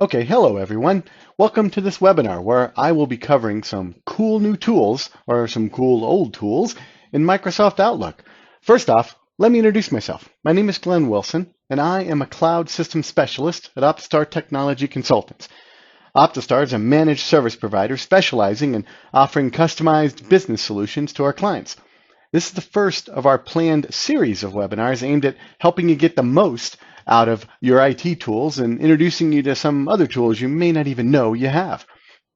Okay, hello everyone. Welcome to this webinar where I will be covering some cool new tools or some cool old tools in Microsoft Outlook. First off, let me introduce myself. My name is Glenn Wilson, and I am a cloud system specialist at Optistar Technology Consultants. Optistar is a managed service provider specializing in offering customized business solutions to our clients. This is the first of our planned series of webinars aimed at helping you get the most out of your IT tools and introducing you to some other tools you may not even know you have.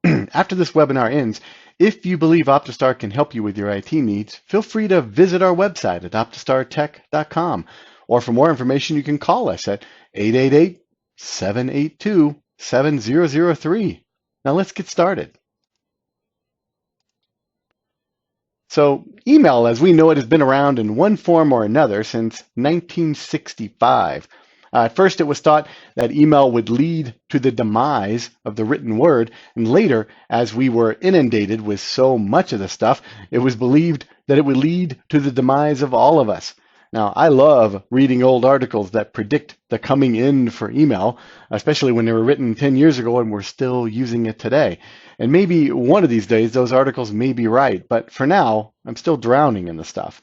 After this webinar ends, if you believe Optistar can help you with your IT needs, feel free to visit our website at optistartech.com. Or for more information, you can call us at 888-782-7003. Now let's get started. So email, as we know it, has been around in one form or another since 1965. At first, it was thought that email would lead to the demise of the written word, and later, as we were inundated with so much of the stuff, it was believed that it would lead to the demise of all of us. Now, I love reading old articles that predict the coming end for email, especially when they were written 10 years ago and we're still using it today. And maybe one of these days those articles may be right, but for now, I'm still drowning in the stuff.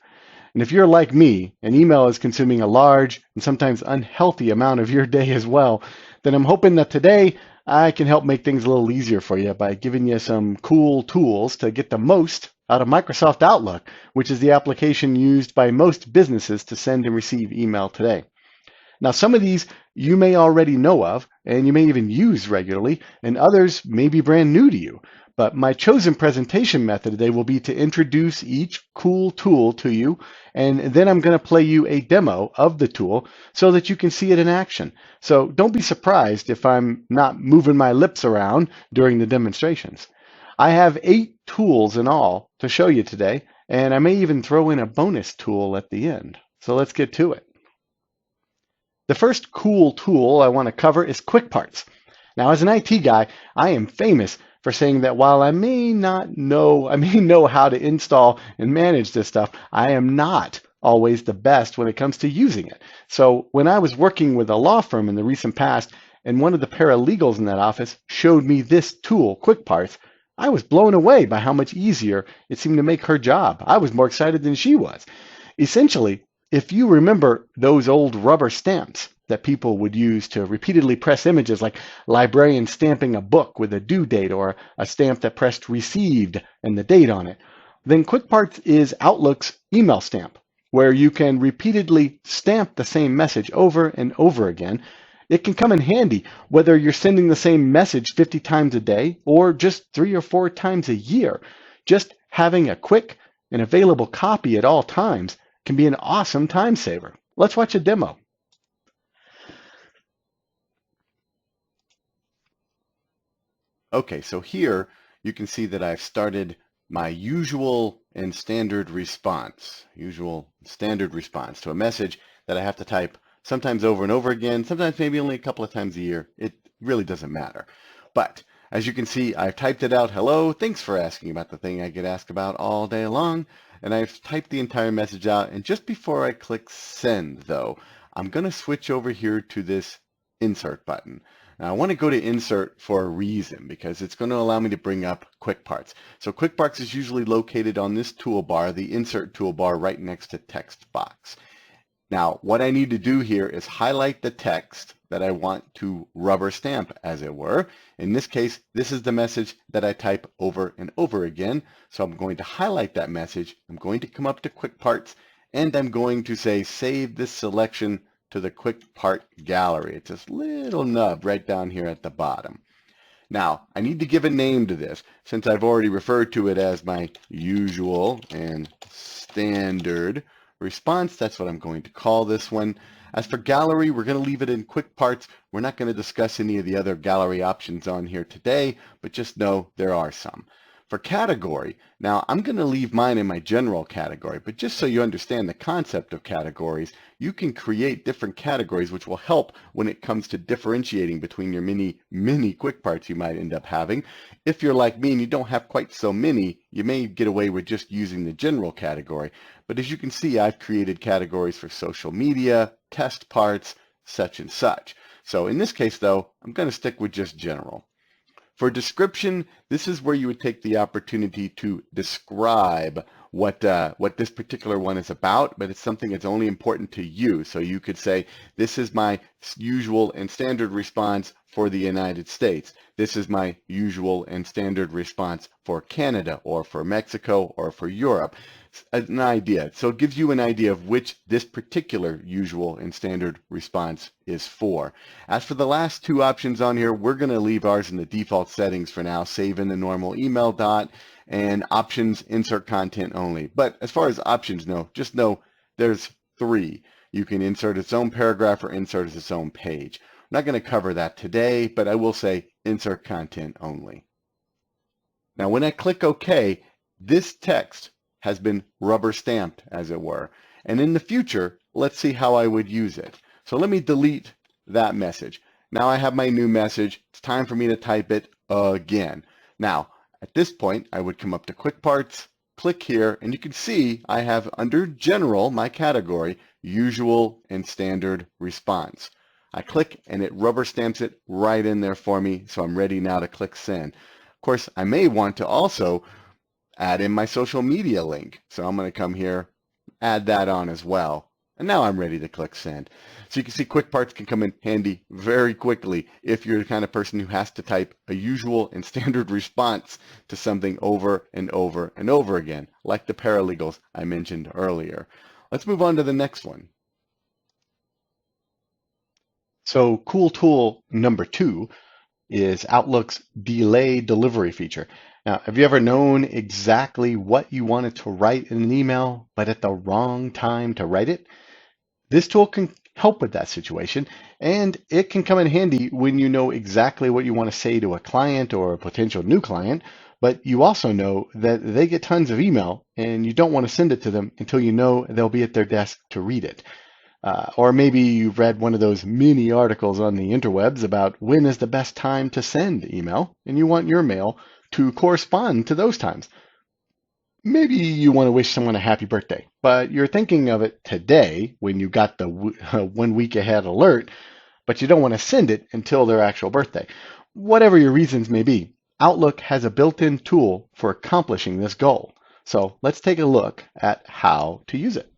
And if you're like me, and email is consuming a large and sometimes unhealthy amount of your day as well, then I'm hoping that today I can help make things a little easier for you by giving you some cool tools to get the most out of Microsoft Outlook, which is the application used by most businesses to send and receive email today. Now, some of these you may already know of, and you may even use regularly, and others may be brand new to you. But my chosen presentation method today will be to introduce each cool tool to you, and then I'm going to play you a demo of the tool so that you can see it in action. So don't be surprised if I'm not moving my lips around during the demonstrations. I have 8 tools in all to show you today, and I may even throw in a bonus tool at the end. So let's get to it. The first cool tool I want to cover is Quick Parts. Now, as an IT guy, I am famous for saying that while I may know how to install and manage this stuff, I am not always the best when it comes to using it. So when I was working with a law firm in the recent past, and one of the paralegals in that office showed me this tool, Quick Parts, I was blown away by how much easier it seemed to make her job. I was more excited than she was. Essentially, if you remember those old rubber stamps that people would use to repeatedly press images, like librarians stamping a book with a due date or a stamp that pressed received and the date on it, then QuickParts is Outlook's email stamp, where you can repeatedly stamp the same message over and over again. It can come in handy whether you're sending the same message 50 times a day or just 3 or 4 times a year. Just having a quick and available copy at all times can be an awesome time saver. Let's watch a demo. Okay, so here you can see that I've started my usual and standard response to a message that I have to type sometimes over and over again, sometimes maybe only a couple of times a year. It really doesn't matter. But as you can see, I've typed it out. Hello, thanks for asking about the thing I get asked about all day long. And I've typed the entire message out. And just before I click send, though, I'm going to switch over here to this insert button. Now, I want to go to insert for a reason, because it's going to allow me to bring up Quick Parts. So Quick Parts is usually located on this toolbar, the insert toolbar right next to text box. Now, what I need to do here is highlight the text that I want to rubber stamp, as it were. In this case, this is the message that I type over and over again. So I'm going to highlight that message. I'm going to come up to Quick Parts, and I'm going to say, save this selection to the Quick Part gallery. It's this little nub right down here at the bottom. Now, I need to give a name to this, since I've already referred to it as my usual and standard response. That's what I'm going to call this one. As for gallery, we're going to leave it in Quick Parts. We're not going to discuss any of the other gallery options on here today, but just know there are some. For category, now I'm going to leave mine in my general category, but just so you understand the concept of categories, you can create different categories which will help when it comes to differentiating between your many Quick Parts you might end up having. If you're like me and you don't have quite so many, you may get away with just using the general category. But as you can see, I've created categories for social media, test parts, such and such. So in this case, though, I'm going to stick with just general. For description, this is where you would take the opportunity to describe what this particular one is about, but it's something that's only important to you. So you could say, this is my usual and standard response for the United States. This is my usual and standard response for Canada or for Mexico or for Europe. An idea. So it gives you an idea of which this particular usual and standard response is for. As for the last two options on here, we're going to leave ours in the default settings for now, save in the normal email dot, and options insert content only. But as far as options know, just know there's three. You can insert its own paragraph or insert its own page. I'm not going to cover that today, but I will say insert content only. Now when I click OK, this text has been rubber stamped, as it were. And in the future, let's see how I would use it. So let me delete that message. Now I have my new message. It's time for me to type it again. Now, at this point, I would come up to Quick Parts, click here, and you can see I have under General, my category, Usual and Standard Response. I click and it rubber stamps it right in there for me, so I'm ready now to click Send. Of course, I may want to also add in my social media link. So I'm going to come here, add that on as well. And now I'm ready to click Send. So you can see Quick Parts can come in handy very quickly if you're the kind of person who has to type a usual and standard response to something over and over and over again, like the paralegals I mentioned earlier. Let's move on to the next one. So cool tool number 2 is Outlook's delay delivery feature. Now, have you ever known exactly what you wanted to write in an email, but at the wrong time to write it? This tool can help with that situation, and it can come in handy when you know exactly what you want to say to a client or a potential new client, but you also know that they get tons of email and you don't want to send it to them until you know they'll be at their desk to read it. Or maybe you've read one of those mini articles on the interwebs about when is the best time to send email, and you want your mail to correspond to those times. Maybe you want to wish someone a happy birthday, but you're thinking of it today when you got the 1 week ahead alert, but you don't want to send it until their actual birthday. Whatever your reasons may be, Outlook has a built-in tool for accomplishing this goal. So let's take a look at how to use it.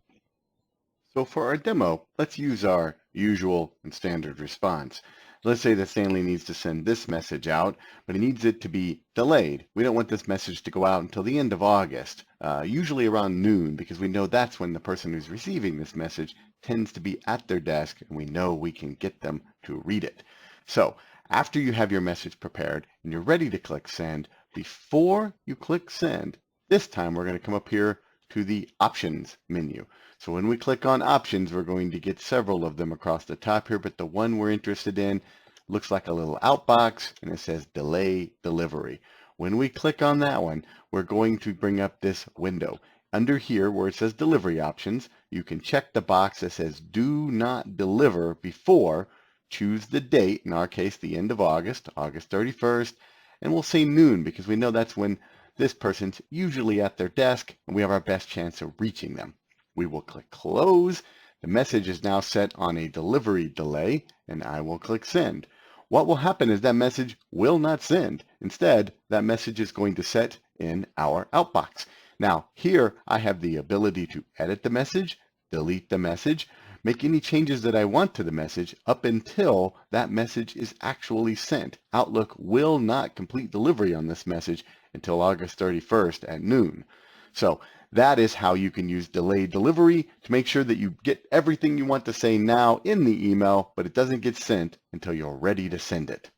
So for our demo, let's use our usual and standard response. Let's say that Stanley needs to send this message out, but he needs it to be delayed. We don't want this message to go out until the end of August, usually around noon, because we know that's when the person who's receiving this message tends to be at their desk, and we know we can get them to read it. So after you have your message prepared and you're ready to click send, before you click send, this time we're going to come up here to the options menu. So when we click on options, we're going to get several of them across the top here, but the one we're interested in looks like a little outbox and it says delay delivery. When we click on that one, we're going to bring up this window. Under here where it says delivery options, you can check the box that says do not deliver before, choose the date, in our case the end of August, August 31st, and we'll say noon because we know that's when this person's usually at their desk and we have our best chance of reaching them. We will click close. The message is now set on a delivery delay, and I will click send. What will happen is that message will not send. Instead, that message is going to set in our outbox. Now, here I have the ability to edit the message, delete the message, make any changes that I want to the message up until that message is actually sent. Outlook will not complete delivery on this message until August 31st at noon. So that is how you can use delayed delivery to make sure that you get everything you want to say now in the email, but it doesn't get sent until you're ready to send it.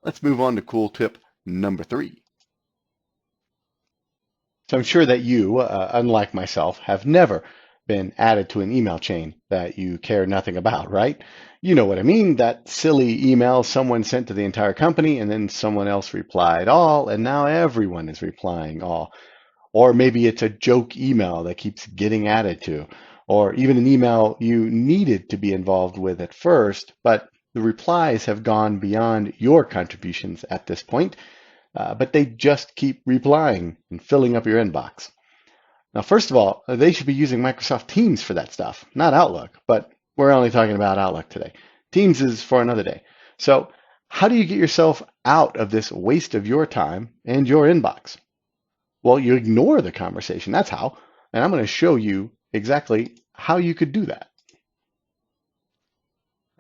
Let's move on to cool tip number 3. So I'm sure that you, unlike myself, have never been added to an email chain that you care nothing about, right? You know what I mean, that silly email someone sent to the entire company and then someone else replied all, and now everyone is replying all. Or maybe it's a joke email that keeps getting added to, or even an email you needed to be involved with at first, but the replies have gone beyond your contributions at this point, but they just keep replying and filling up your inbox. Now, first of all, they should be using Microsoft Teams for that stuff, not Outlook, but we're only talking about Outlook today. Teams is for another day. So how do you get yourself out of this waste of your time and your inbox? Well, you ignore the conversation. That's how. And I'm going to show you exactly how you could do that.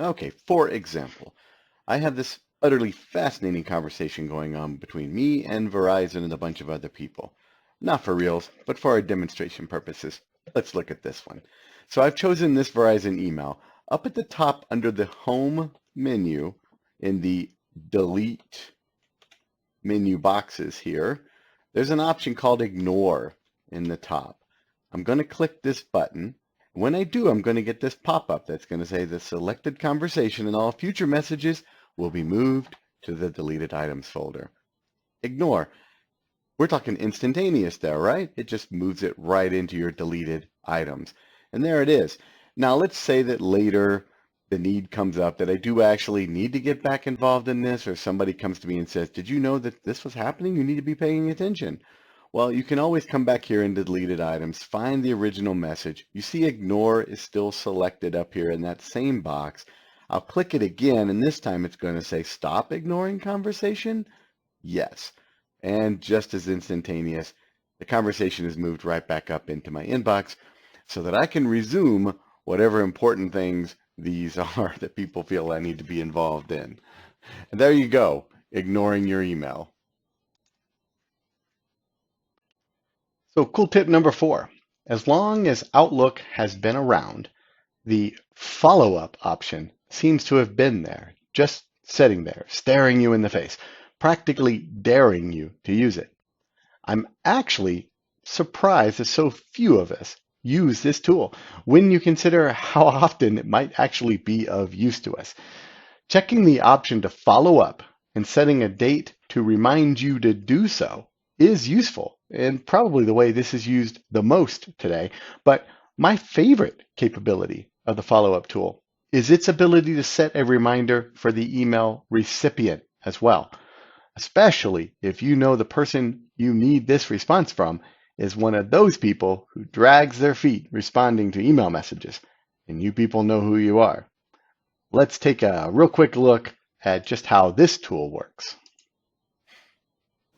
Okay, for example, I have this utterly fascinating conversation going on between me and Verizon and a bunch of other people. Not for reals, but for our demonstration purposes. Let's look at this one. So I've chosen this Verizon email. Up at the top under the Home menu in the Delete menu boxes here, there's an option called Ignore in the top. I'm going to click this button. When I do, I'm going to get this pop-up that's going to say the selected conversation and all future messages will be moved to the deleted items folder. Ignore. We're talking instantaneous there, right? It just moves it right into your deleted items. And there it is. Now let's say that later the need comes up that I do actually need to get back involved in this, or somebody comes to me and says, did you know that this was happening? You need to be paying attention. Well, you can always come back here into deleted items, find the original message. You see ignore is still selected up here in that same box. I'll click it again, and this time it's going to say stop ignoring conversation. Yes. And just as instantaneous, the conversation is moved right back up into my inbox so that I can resume whatever important things these are that people feel I need to be involved in. And there you go, ignoring your email. So cool tip number 4. As long as Outlook has been around, the follow-up option seems to have been there, just sitting there, staring you in the face, practically daring you to use it. I'm actually surprised that so few of us use this tool when you consider how often it might actually be of use to us. Checking the option to follow up and setting a date to remind you to do so is useful and probably the way this is used the most today. But my favorite capability of the follow-up tool is its ability to set a reminder for the email recipient as well, especially if you know the person you need this response from is one of those people who drags their feet responding to email messages, and you people know who you are. Let's take a real quick look at just how this tool works.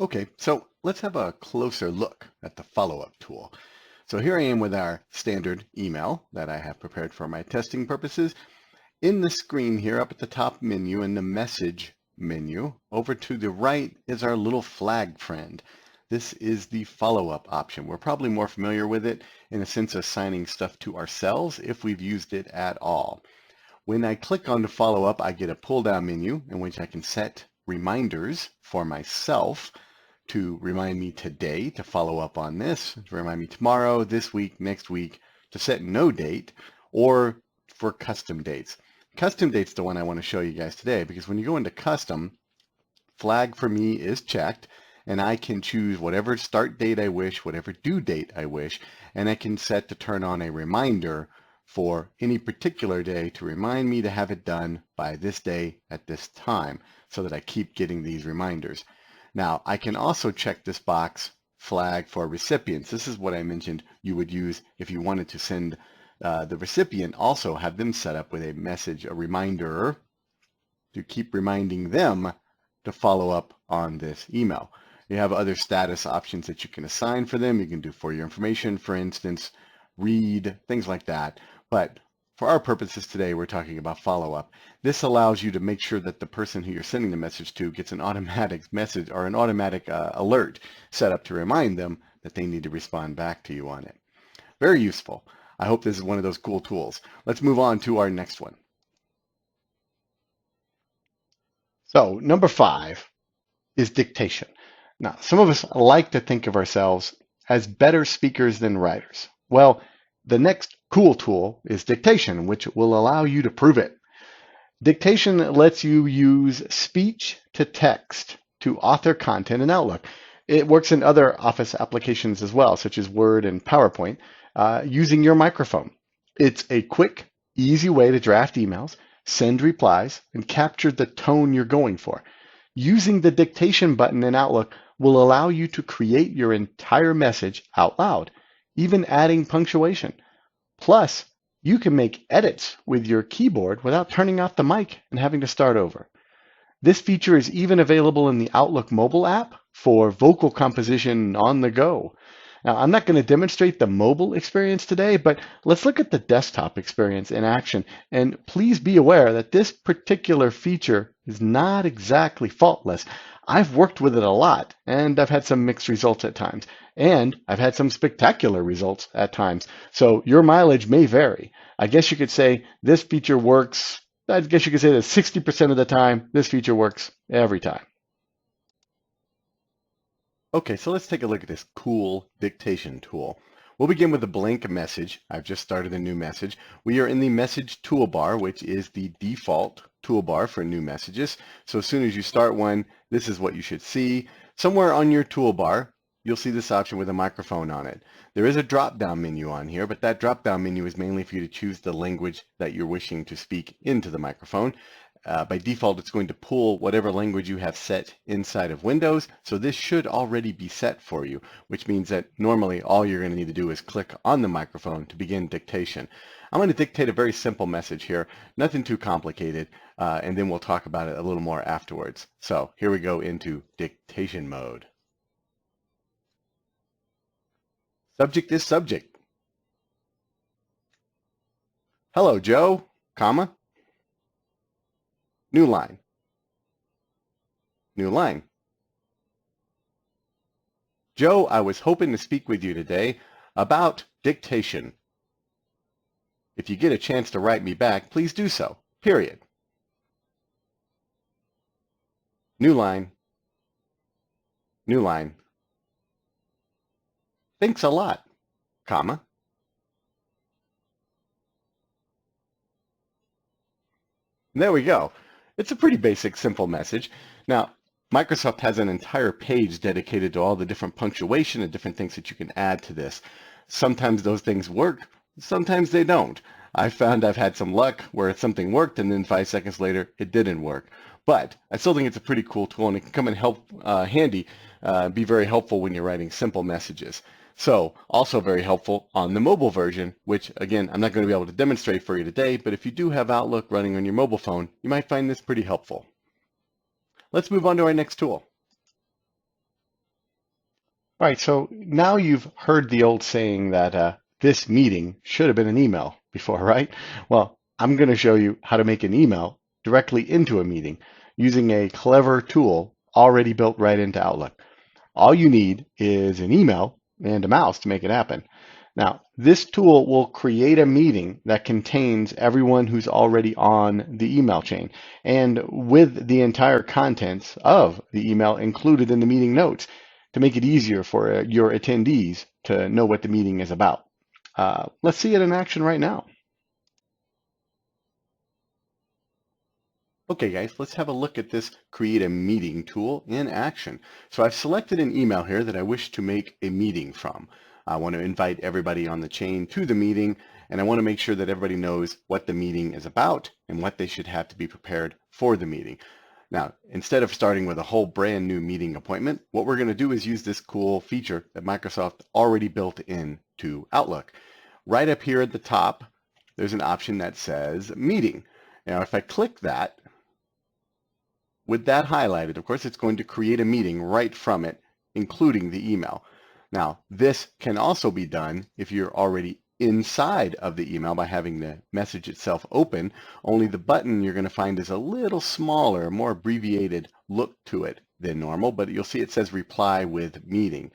Okay, so let's have a closer look at the follow-up tool. So here I am with our standard email that I have prepared for my testing purposes. In the screen here up at the top menu in the message menu, over to the right is our little flag friend. This is the follow-up option. We're probably more familiar with it in a sense of assigning stuff to ourselves if we've used it at all. When I click on the follow-up, I get a pull-down menu in which I can set reminders for myself to remind me today to follow up on this, to remind me tomorrow, this week, next week, to set no date, or for custom dates. Custom date's the one I want to show you guys today, because when you go into custom, flag for me is checked, and I can choose whatever start date I wish, whatever due date I wish, and I can set to turn on a reminder for any particular day to remind me to have it done by this day at this time so that I keep getting these reminders. Now, I can also check this box flag for recipients. This is what I mentioned you would use if you wanted to send the recipient, also have them set up with a message, a reminder to keep reminding them to follow up on this email. You have other status options that you can assign for them. You can do for your information, for instance, read, things like that. But for our purposes today, we're talking about follow-up. This allows you to make sure that the person who you're sending the message to gets an automatic message or an automatic alert set up to remind them that they need to respond back to you on it. Very useful. I hope this is one of those cool tools. Let's move on to our next one. So number 5 is dictation. Now, some of us like to think of ourselves as better speakers than writers. Well, the next cool tool is dictation, which will allow you to prove it. Dictation lets you use speech to text to author content in Outlook. It works in other Office applications as well, such as Word and PowerPoint, using your microphone. It's a quick, easy way to draft emails, send replies, and capture the tone you're going for. Using the dictation button in Outlook will allow you to create your entire message out loud, even adding punctuation. Plus, you can make edits with your keyboard without turning off the mic and having to start over. This feature is even available in the Outlook mobile app for vocal composition on the go. Now, I'm not going to demonstrate the mobile experience today, but let's look at the desktop experience in action. And please be aware that this particular feature is not exactly faultless. I've worked with it a lot, and I've had some mixed results at times, and I've had some spectacular results at times. So your mileage may vary. I guess you could say this feature works, I guess you could say that 60% of the time, this feature works every time. Okay, so let's take a look at this cool dictation tool. We'll begin with a blank message. I've just started a new message. We are in the message toolbar, which is the default toolbar for new messages. So as soon as you start one, this is what you should see. Somewhere on your toolbar, you'll see this option with a microphone on it. There is a drop-down menu on here, but that drop-down menu is mainly for you to choose the language that you're wishing to speak into the microphone. By default, it's going to pull whatever language you have set inside of Windows. So this should already be set for you, which means that normally all you're going to need to do is click on the microphone to begin dictation. I'm going to dictate a very simple message here, nothing too complicated, and then we'll talk about it a little more afterwards. So here we go into dictation mode. Subject is subject. Hello, Joe, comma. New line. New line. Joe, I was hoping to speak with you today about dictation. If you get a chance to write me back, please do so. Period. New line. New line. Thanks a lot, comma. There we go. It's a pretty basic, simple message. Now, Microsoft has an entire page dedicated to all the different punctuation and different things that you can add to this. Sometimes those things work, sometimes they don't. I found I've had some luck where something worked and then 5 seconds later it didn't work. But I still think it's a pretty cool tool and it can come in handy, be very helpful when you're writing simple messages. So also very helpful on the mobile version, which again, I'm not going to be able to demonstrate for you today, but if you do have Outlook running on your mobile phone, you might find this pretty helpful. Let's move on to our next tool. All right, so now you've heard the old saying that this meeting should have been an email before, right? Well, I'm going to show you how to make an email directly into a meeting using a clever tool already built right into Outlook. All you need is an email and a mouse to make it happen. Now, this tool will create a meeting that contains everyone who's already on the email chain and with the entire contents of the email included in the meeting notes to make it easier for your attendees to know what the meeting is about. Let's see it in action right now. Okay guys, let's have a look at this create a meeting tool in action. So I've selected an email here that I wish to make a meeting from. I want to invite everybody on the chain to the meeting, and I want to make sure that everybody knows what the meeting is about and what they should have to be prepared for the meeting. Now, instead of starting with a whole brand new meeting appointment, what we're going to do is use this cool feature that Microsoft already built into Outlook. Right up here at the top, there's an option that says meeting. Now, if I click that, with that highlighted, of course, it's going to create a meeting right from it, including the email. Now, this can also be done if you're already inside of the email by having the message itself open, only the button you're going to find is a little smaller, more abbreviated look to it than normal, but you'll see it says reply with meeting.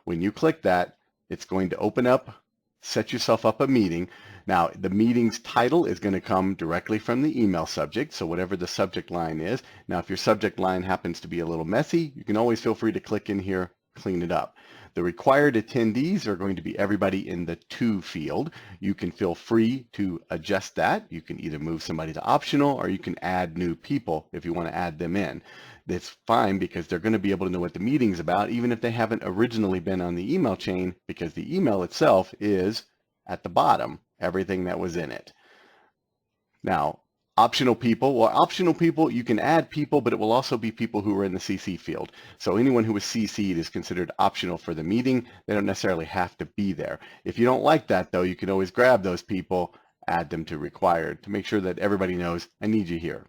When you click that, it's going to open up, set yourself up a meeting. Now, the meeting's title is going to come directly from the email subject, so whatever the subject line is. Now, if your subject line happens to be a little messy, you can always feel free to click in here, clean it up. The required attendees are going to be everybody in the to field. You can feel free to adjust that. You can either move somebody to optional or you can add new people if you want to add them in. That's fine because they're going to be able to know what the meeting's about even if they haven't originally been on the email chain, because the email itself is at the bottom, everything that was in it. Now, optional people, you can add people, but it will also be people who are in the CC field. So anyone who was CC'd is considered optional for the meeting. They don't necessarily have to be there. If you don't like that, though, you can always grab those people, add them to required to make sure that everybody knows I need you here.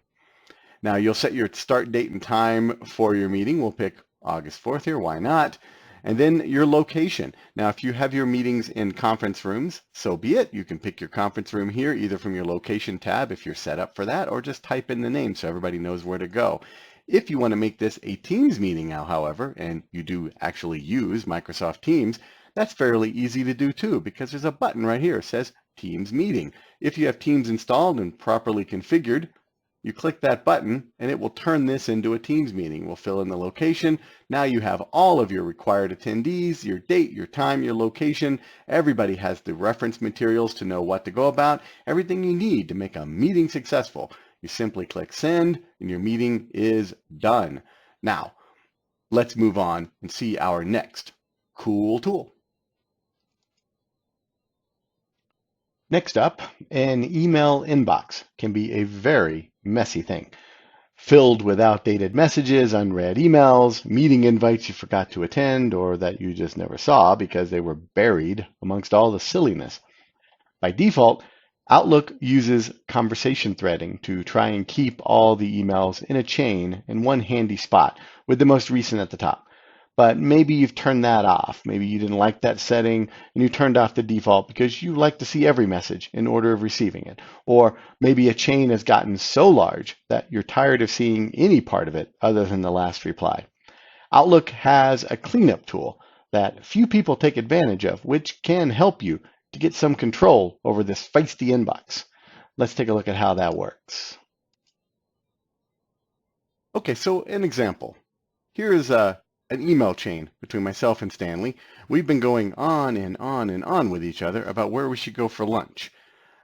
Now you'll set your start date and time for your meeting. We'll pick August 4th here, why not? And then your location. Now if you have your meetings in conference rooms, so be it. You can pick your conference room here either from your location tab if you're set up for that, or just type in the name so everybody knows where to go. If you want to make this a Teams meeting now, however, and you do actually use Microsoft Teams, that's fairly easy to do too, because there's a button right here that says Teams Meeting. If you have Teams installed and properly configured, you click that button and it will turn this into a Teams meeting. We'll fill in the location. Now you have all of your required attendees, your date, your time, your location. Everybody has the reference materials to know what to go about, everything you need to make a meeting successful. You simply click send and your meeting is done. Now, let's move on and see our next cool tool. Next up, an email inbox can be a very messy thing, filled with outdated messages, unread emails, meeting invites you forgot to attend or that you just never saw because they were buried amongst all the silliness. By default, Outlook uses conversation threading to try and keep all the emails in a chain in one handy spot with the most recent at the top. But maybe you've turned that off. Maybe you didn't like that setting and you turned off the default because you like to see every message in order of receiving it. Or maybe a chain has gotten so large that you're tired of seeing any part of it other than the last reply. Outlook has a cleanup tool that few people take advantage of, which can help you to get some control over this feisty inbox. Let's take a look at how that works. Okay, so an example. Here is an email chain between myself and Stanley. We've been going on and on and on with each other about where we should go for lunch.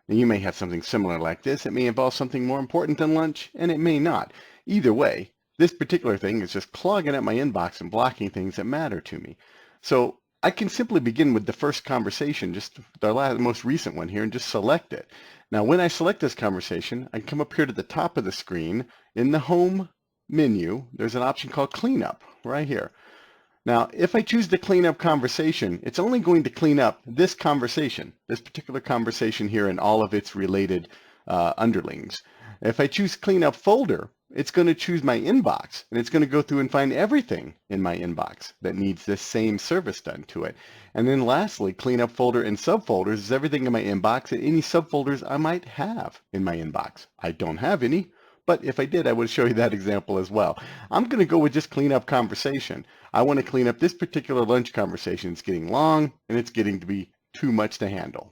Now, you may have something similar like this. It may involve something more important than lunch, and it may not. Either way, this particular thing is just clogging up my inbox and blocking things that matter to me. So I can simply begin with the first conversation, just the most recent one here, and just select it. Now, when I select this conversation, I come up here to the top of the screen. In the home menu, there's an option called Cleanup right here. Now, if I choose to clean up conversation, it's only going to clean up this conversation, this particular conversation here and all of its related underlings. If I choose clean up folder, it's going to choose my inbox, and it's going to go through and find everything in my inbox that needs this same service done to it. And then lastly, clean up folder and subfolders is everything in my inbox and any subfolders I might have in my inbox. I don't have any, but if I did, I would show you that example as well. I'm going to go with just clean up conversation. I want to clean up this particular lunch conversation. It's getting long, and it's getting to be too much to handle.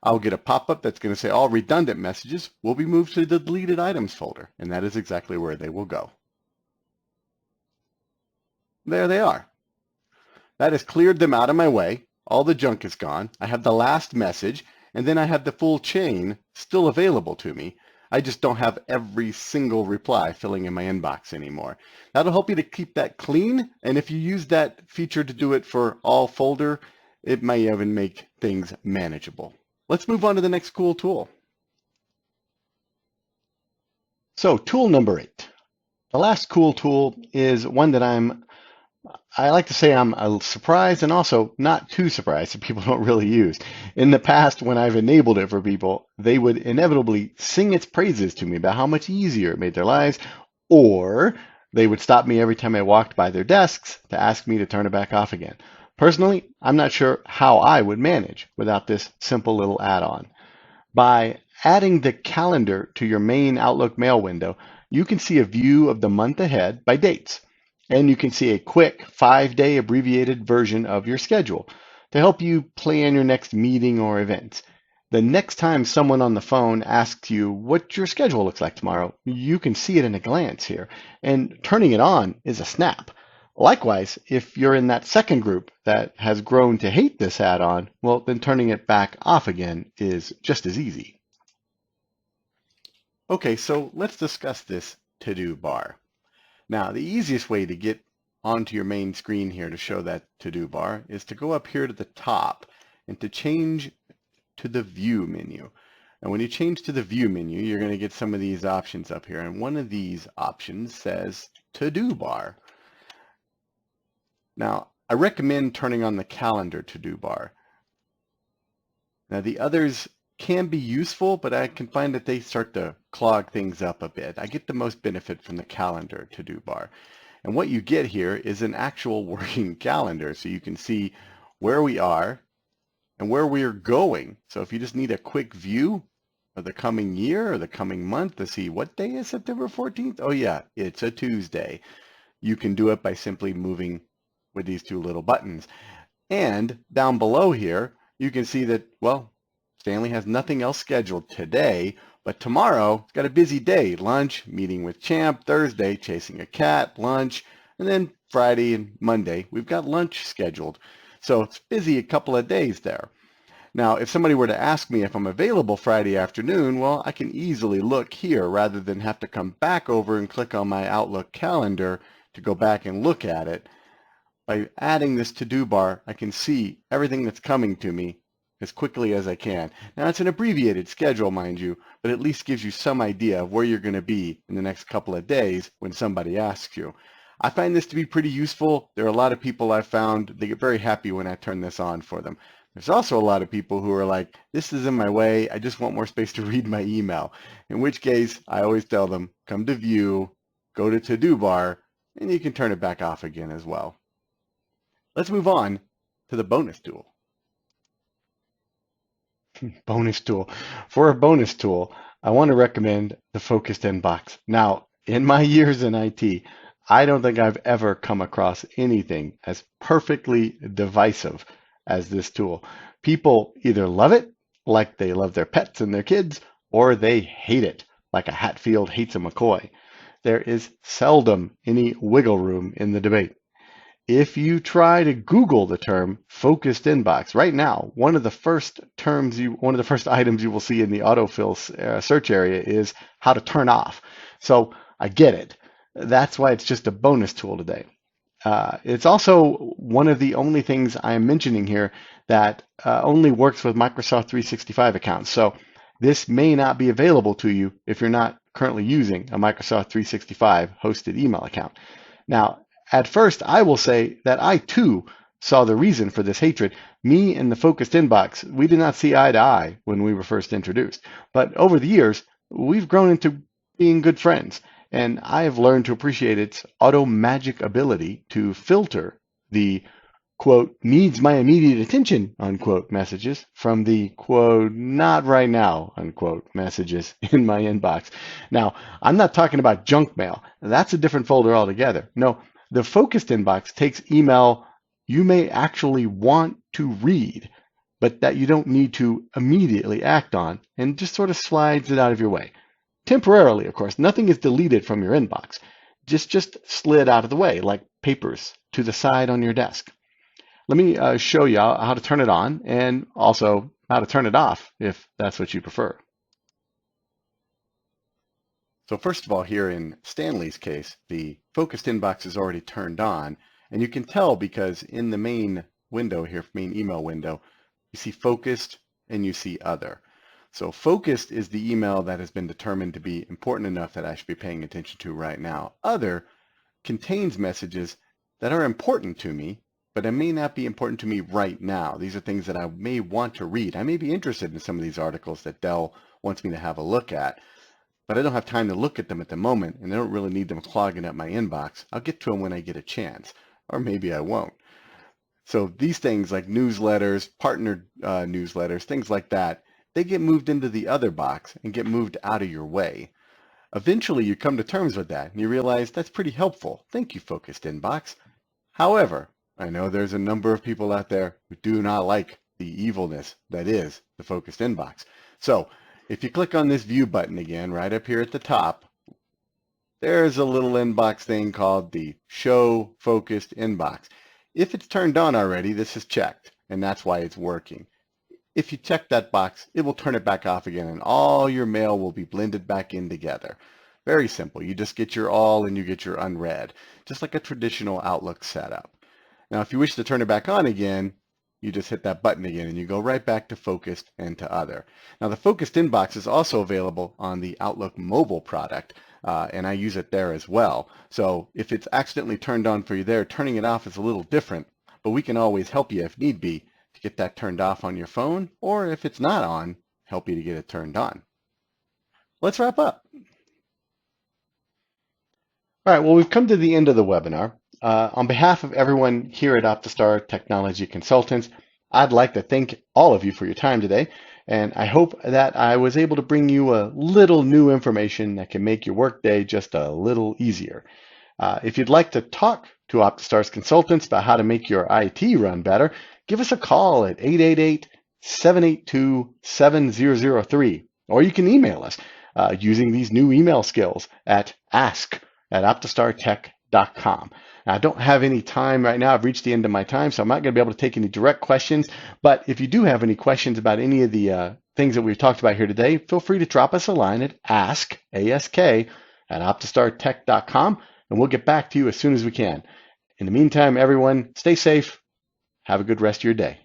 I'll get a pop-up that's going to say all redundant messages will be moved to the deleted items folder, and that is exactly where they will go. There they are. That has cleared them out of my way. All the junk is gone. I have the last message, and then I have the full chain still available to me. I just don't have every single reply filling in my inbox anymore. That'll help you to keep that clean, and if you use that feature to do it for all folder, it may even make things manageable. Let's move on to the next cool tool. So tool number 8. The last cool tool is one that I like to say I'm surprised and also not too surprised that people don't really use. In the past, when I've enabled it for people, they would inevitably sing its praises to me about how much easier it made their lives, or they would stop me every time I walked by their desks to ask me to turn it back off again. Personally, I'm not sure how I would manage without this simple little add-on. By adding the calendar to your main Outlook mail window, you can see a view of the month ahead by dates. And you can see a quick 5-day abbreviated version of your schedule to help you plan your next meeting or event. The next time someone on the phone asks you what your schedule looks like tomorrow, you can see it in a glance here. And turning it on is a snap. Likewise, if you're in that second group that has grown to hate this add-on, well, then turning it back off again is just as easy. Okay, so let's discuss this to-do bar. Now, the easiest way to get onto your main screen here to show that to-do bar is to go up here to the top and to change to the view menu. And when you change to the view menu, you're going to get some of these options up here. And one of these options says to-do bar. Now, I recommend turning on the calendar to-do bar. Now, the others can be useful, but I can find that they start to clog things up a bit. I get the most benefit from the calendar to-do bar. And what you get here is an actual working calendar, so you can see where we are and where we are going. So if you just need a quick view of the coming year or the coming month to see what day is September 14th, oh yeah, it's a Tuesday. You can do it by simply moving with these two little buttons. And down below here, you can see that, well, Stanley has nothing else scheduled today, but tomorrow it's got a busy day. Lunch, meeting with Champ, Thursday, chasing a cat, lunch, and then Friday and Monday, we've got lunch scheduled. So it's busy a couple of days there. Now, if somebody were to ask me if I'm available Friday afternoon, well, I can easily look here rather than have to come back over and click on my Outlook calendar to go back and look at it. By adding this to-do bar, I can see everything that's coming to me as quickly as I can. Now, it's an abbreviated schedule, mind you, but at least gives you some idea of where you're going to be in the next couple of days when somebody asks you. I find this to be pretty useful. There are a lot of people I've found, they get very happy when I turn this on for them. There's also a lot of people who are like, this is in my way, I just want more space to read my email. In which case, I always tell them, come to view, go to to-do bar, and you can turn it back off again as well. Let's move on to the bonus tool. Bonus tool. For a bonus tool, I want to recommend the focused inbox. Now, in my years in IT, I don't think I've ever come across anything as perfectly divisive as this tool. People either love it, like they love their pets and their kids, or they hate it, like a Hatfield hates a McCoy. There is seldom any wiggle room in the debate. If you try to Google the term focused inbox right now, one of the first items you will see in the autofill search area is how to turn off. So I get it. That's why it's just a bonus tool today. It's also one of the only things I'm mentioning here that only works with Microsoft 365 accounts. So this may not be available to you if you're not currently using a Microsoft 365 hosted email account. Now, at first, I will say that I too saw the reason for this hatred. Me and the focused inbox, we did not see eye to eye when we were first introduced. But over the years, we've grown into being good friends. And I have learned to appreciate its auto magic ability to filter the quote, needs my immediate attention, unquote, messages from the quote, not right now, unquote, messages in my inbox. Now, I'm not talking about junk mail. That's a different folder altogether. No, the focused inbox takes email you may actually want to read, but that you don't need to immediately act on, and just sort of slides it out of your way. Temporarily, of course, nothing is deleted from your inbox. Just slid out of the way, like papers to the side on your desk. Let me show you how to turn it on and also how to turn it off if that's what you prefer. So first of all, here in Stanley's case, the focused inbox is already turned on, and you can tell because in the main window here, main email window, you see focused and you see other. So focused is the email that has been determined to be important enough that I should be paying attention to right now. Other contains messages that are important to me, but it may not be important to me right now. These are things that I may want to read. I may be interested in some of these articles that Dell wants me to have a look at, but I don't have time to look at them at the moment, and I don't really need them clogging up my inbox. I'll get to them when I get a chance, or maybe I won't. So these things like newsletters, partnered newsletters, things like that, they get moved into the other box and get moved out of your way. Eventually, you come to terms with that, and you realize that's pretty helpful. Thank you, focused inbox. However, I know there's a number of people out there who do not like the evilness that is the focused inbox. So if you click on this view button again, right up here at the top, there's a little inbox thing called the show focused inbox. If it's turned on already, this is checked, and that's why it's working. If you check that box, it will turn it back off again, and all your mail will be blended back in together. Very simple. You just get your all and you get your unread, just like a traditional Outlook setup. Now, if you wish to turn it back on again, you just hit that button again and you go right back to focused and to other. Now, the focused inbox is also available on the Outlook mobile product, and I use it there as well. So if it's accidentally turned on for you there, turning it off is a little different, but we can always help you if need be to get that turned off on your phone, or if it's not on, help you to get it turned on. Let's wrap up. All right, well, we've come to the end of the webinar. On behalf of everyone here at Optistar Technology Consultants, I'd like to thank all of you for your time today, and I hope that I was able to bring you a little new information that can make your workday just a little easier. If you'd like to talk to Optistar's consultants about how to make your IT run better, give us a call at 888-782-7003, or you can email us using these new email skills at ask@optistartech.com. Now, I don't have any time right now. I've reached the end of my time, so I'm not going to be able to take any direct questions. But if you do have any questions about any of the things that we've talked about here today, feel free to drop us a line at ask@optistartech.com, and we'll get back to you as soon as we can. In the meantime, everyone, stay safe. Have a good rest of your day.